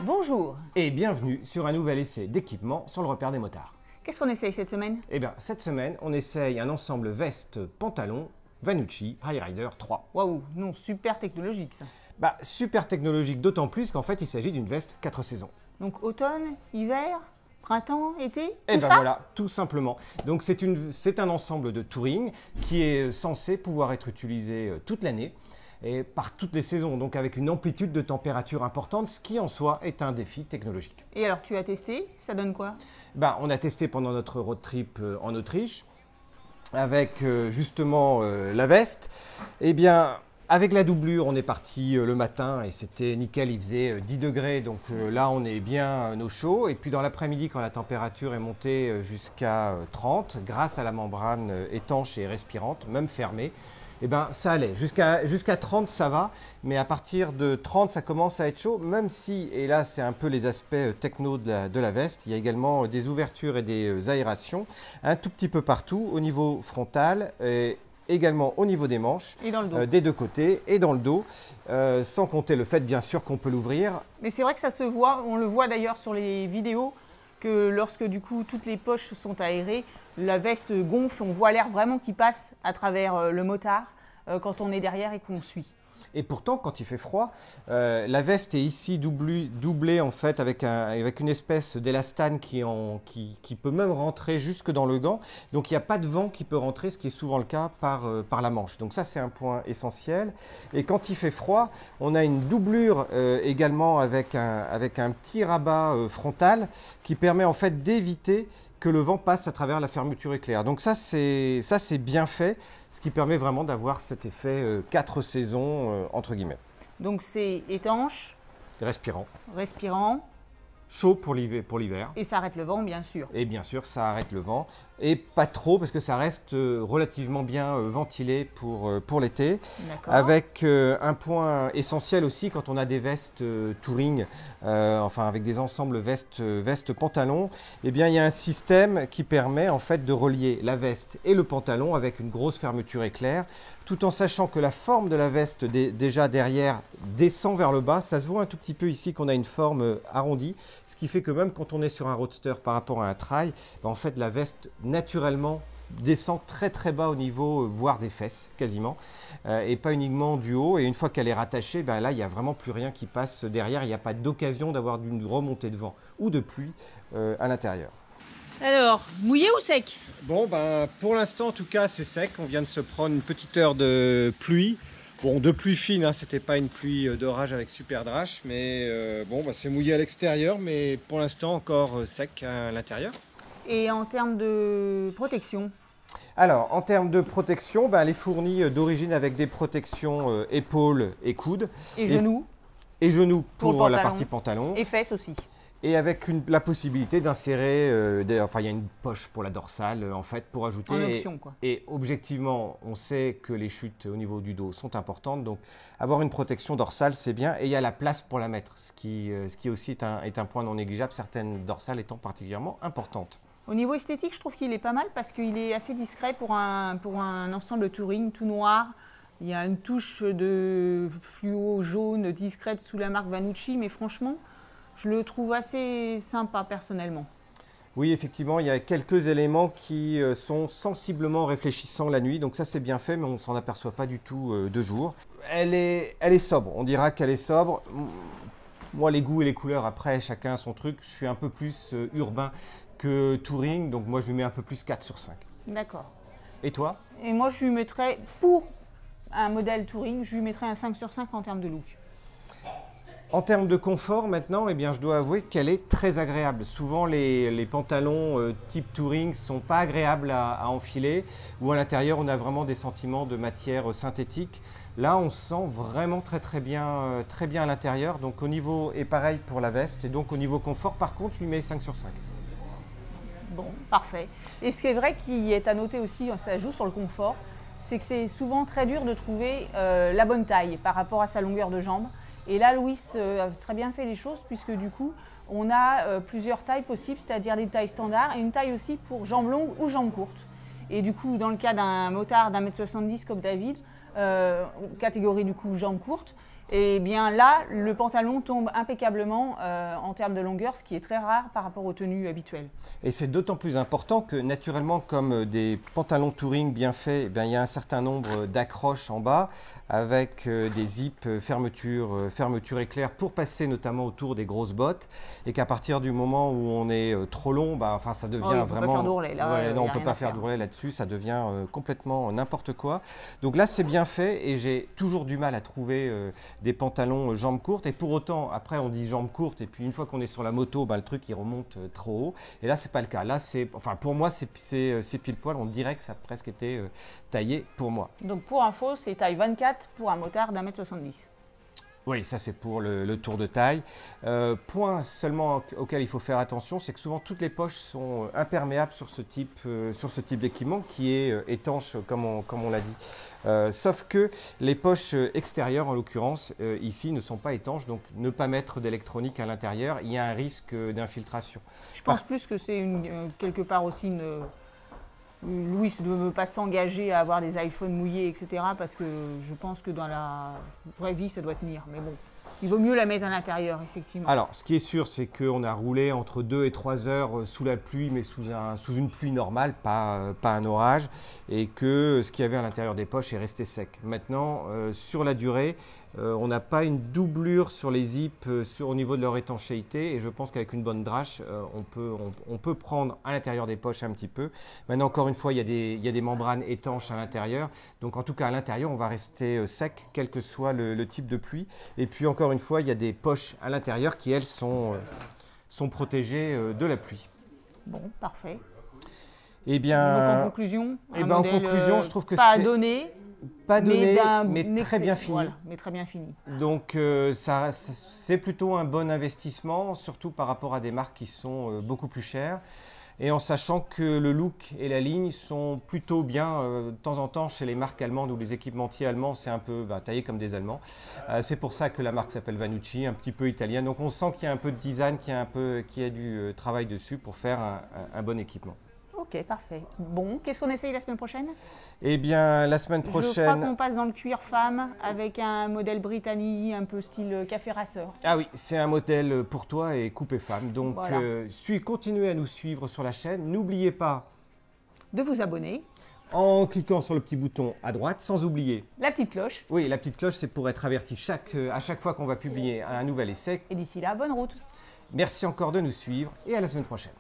Bonjour. Et bienvenue sur un nouvel essai d'équipement sur le repère des motards. Qu'est-ce qu'on essaye cette semaine? Eh bien, cette semaine, on essaye un ensemble veste-pantalon Vanucci High Rider 3. Waouh, non, super technologique ça. Super technologique, d'autant plus qu'en fait, il s'agit d'une veste 4 saisons. Donc automne, hiver, printemps, été, Et tout ben ça? voilà, tout simplement. Donc c'est un ensemble de touring qui est censé pouvoir être utilisé toute l'année et par toutes les saisons, donc avec une amplitude de température importante, ce qui en soi est un défi technologique. Et alors tu as testé, ça donne quoi? On a testé pendant notre road trip en Autriche avec justement la veste. Eh bien, avec la doublure, on est parti le matin et c'était nickel, il faisait 10 degrés, donc là on est bien au chaud. Et puis dans l'après-midi, quand la température est montée jusqu'à 30, grâce à la membrane étanche et respirante, même fermée, eh ben, ça allait. Jusqu'à 30, ça va, mais à partir de 30, ça commence à être chaud, même si, et là c'est un peu les aspects techno de la veste, il y a également des ouvertures et des aérations, un tout petit peu partout, au niveau frontal, et également au niveau des manches, Et dans le dos. des deux côtés et dans le dos, sans compter le fait bien sûr qu'on peut l'ouvrir. Mais c'est vrai que ça se voit, on le voit d'ailleurs sur les vidéos, que lorsque du coup toutes les poches sont aérées, la veste gonfle, on voit l'air vraiment qui passe à travers le motard quand on est derrière et qu'on suit. Et pourtant, quand il fait froid, la veste est ici doublée en fait avec une espèce d'élastane qui peut même rentrer jusque dans le gant. Donc il n'y a pas de vent qui peut rentrer, ce qui est souvent le cas par la manche. Donc ça, c'est un point essentiel. Et quand il fait froid, on a une doublure également avec un petit rabat frontal qui permet en fait d'éviter que le vent passe à travers la fermeture éclair. Donc ça c'est bien fait, ce qui permet vraiment d'avoir cet effet 4 saisons entre guillemets. Donc c'est étanche, Respirant, respirant, chaud pour l'hiver. et ça arrête le vent bien sûr. Et bien sûr, ça arrête le vent. Et pas trop, parce que ça reste relativement bien ventilé pour l'été. D'accord. Avec un point essentiel aussi, quand on a des vestes touring, enfin avec des ensembles veste-pantalon, eh bien il y a un système qui permet en fait de relier la veste et le pantalon avec une grosse fermeture éclair, tout en sachant que la forme de la veste déjà derrière descend vers le bas. Ça se voit un tout petit peu ici qu'on a une forme arrondie, ce qui fait que même quand on est sur un roadster par rapport à un trail, en fait la veste naturellement descend très très bas au niveau, voire des fesses quasiment, et pas uniquement du haut. Et une fois qu'elle est rattachée, là il n'y a vraiment plus rien qui passe derrière, il n'y a pas d'occasion d'avoir une remontée de vent ou de pluie à l'intérieur. Alors, mouillé ou sec? Bon, pour l'instant en tout cas c'est sec, on vient de se prendre une petite heure de pluie. Bon, de pluie fine, hein, c'était pas une pluie d'orage avec super drache, mais c'est mouillé à l'extérieur, mais pour l'instant encore sec à l'intérieur. Et en termes de protection? Alors, en termes de protection, elle est fournie d'origine avec des protections épaules et coudes. Et genoux? Et genoux pour le la pantalon. partie pantalon. Et fesses aussi. Et avec la possibilité d'insérer, il y a une poche pour la dorsale en fait pour ajouter. En option quoi. Et objectivement, on sait que les chutes au niveau du dos sont importantes, donc avoir une protection dorsale c'est bien. Et il y a la place pour la mettre, ce qui aussi est un point non négligeable, certaines dorsales étant particulièrement importantes. Au niveau esthétique, je trouve qu'il est pas mal parce qu'il est assez discret pour un ensemble touring tout noir. Il y a une touche de fluo jaune discrète sous la marque Vanucci, mais franchement, je le trouve assez sympa personnellement. Oui, effectivement, il y a quelques éléments qui sont sensiblement réfléchissants la nuit, donc ça c'est bien fait, mais on ne s'en aperçoit pas du tout de jour. Elle est sobre, on dira qu'elle est sobre. Moi, les goûts et les couleurs, après, chacun a son truc. Je suis un peu plus urbain que touring, donc moi je lui mets un peu plus 4 sur 5. D'accord. Et toi? Et moi, je lui mettrais, pour un modèle touring, je lui mettrais un 5 sur 5 en termes de look. En termes de confort maintenant, eh bien, je dois avouer qu'elle est très agréable. Souvent les pantalons type touring ne sont pas agréables à enfiler, ou à l'intérieur on a vraiment des sentiments de matière synthétique. Là on se sent vraiment très bien à l'intérieur, donc au niveau, et pareil pour la veste, et donc au niveau confort par contre je lui mets 5 sur 5. Bon, parfait. Et ce qui est vrai qui est à noter aussi, ça joue sur le confort, c'est que c'est souvent très dur de trouver la bonne taille par rapport à sa longueur de jambe. Et là, Louis a très bien fait les choses puisque du coup, on a plusieurs tailles possibles, c'est-à-dire des tailles standards et une taille aussi pour jambes longues ou jambes courtes. Et du coup, dans le cas d'un motard d'1,70 m comme David, catégorie du coup jambes courtes, Et bien là, le pantalon tombe impeccablement en termes de longueur, ce qui est très rare par rapport aux tenues habituelles. Et c'est d'autant plus important que naturellement, comme des pantalons touring bien faits, eh bien, il y a un certain nombre d'accroches en bas avec des zips fermeture éclair pour passer notamment autour des grosses bottes. Et qu'à partir du moment où on est trop long, bah, enfin, ça devient on vraiment... peut pas faire d'ourlet, là, Ouais, non, on y a ne peut rien pas à faire faire. d'ourlet là-dessus, ça devient complètement n'importe quoi. Donc là, c'est bien fait et j'ai toujours du mal à trouver des pantalons jambes courtes. Et pour autant, après, on dit jambes courtes et puis une fois qu'on est sur la moto, bah, le truc, il remonte trop haut. Et là, c'est pas le cas. Là, enfin, pour moi, c'est pile poil. On dirait que ça a presque été taillé pour moi. Donc pour info, c'est taille 24 pour un motard d'1,70 m. Oui, ça c'est pour le tour de taille. Point seulement auquel il faut faire attention, c'est que souvent toutes les poches sont imperméables sur ce type d'équipement qui est étanche comme on l'a dit. Sauf que les poches extérieures en l'occurrence ici ne sont pas étanches, donc ne pas mettre d'électronique à l'intérieur, il y a un risque d'infiltration. Je pense plus que c'est quelque part aussi Louis ne veut pas s'engager à avoir des iPhones mouillés, etc. Parce que je pense que dans la vraie vie, ça doit tenir. Mais bon, il vaut mieux la mettre à l'intérieur, effectivement. Alors, ce qui est sûr, c'est qu'on a roulé entre 2 et 3 heures sous la pluie, mais sous une pluie normale, pas un orage, et que ce qu'il y avait à l'intérieur des poches est resté sec. Maintenant, sur la durée, on n'a pas une doublure sur les zips au niveau de leur étanchéité, et je pense qu'avec une bonne drache, on peut prendre à l'intérieur des poches un petit peu. Maintenant, encore une fois, il y a des membranes étanches à l'intérieur, donc en tout cas à l'intérieur, on va rester sec, quel que soit le type de pluie. Et puis encore une fois, il y a des poches à l'intérieur qui, elles, sont protégées de la pluie. Bon, parfait. Eh bien, donc en conclusion, en conclusion, je trouve que pas c'est donné, pas donné, mais très bien fini. Voilà, mais très bien fini. Donc c'est plutôt un bon investissement, surtout par rapport à des marques qui sont beaucoup plus chères. Et en sachant que le look et la ligne sont plutôt bien, de temps en temps chez les marques allemandes ou les équipementiers allemands, c'est un peu taillé comme des Allemands. C'est pour ça que la marque s'appelle Vanucci, un petit peu italienne. Donc on sent qu'il y a un peu de design, qu'il y a du travail dessus pour faire un bon équipement. Ok, parfait. Bon, qu'est-ce qu'on essaye la semaine prochaine? Eh bien, la semaine Je crois prochaine... qu'on passe dans le cuir femme avec un modèle Brittany, un peu style café rasseur. Ah oui, c'est un modèle pour toi et coupé femme. Donc, voilà. continuez à nous suivre sur la chaîne. N'oubliez pas de vous abonner en cliquant sur le petit bouton à droite, sans oublier la petite cloche. Oui, la petite cloche, c'est pour être averti à chaque fois qu'on va publier un nouvel essai. Et d'ici là, bonne route. Merci encore de nous suivre et à la semaine prochaine.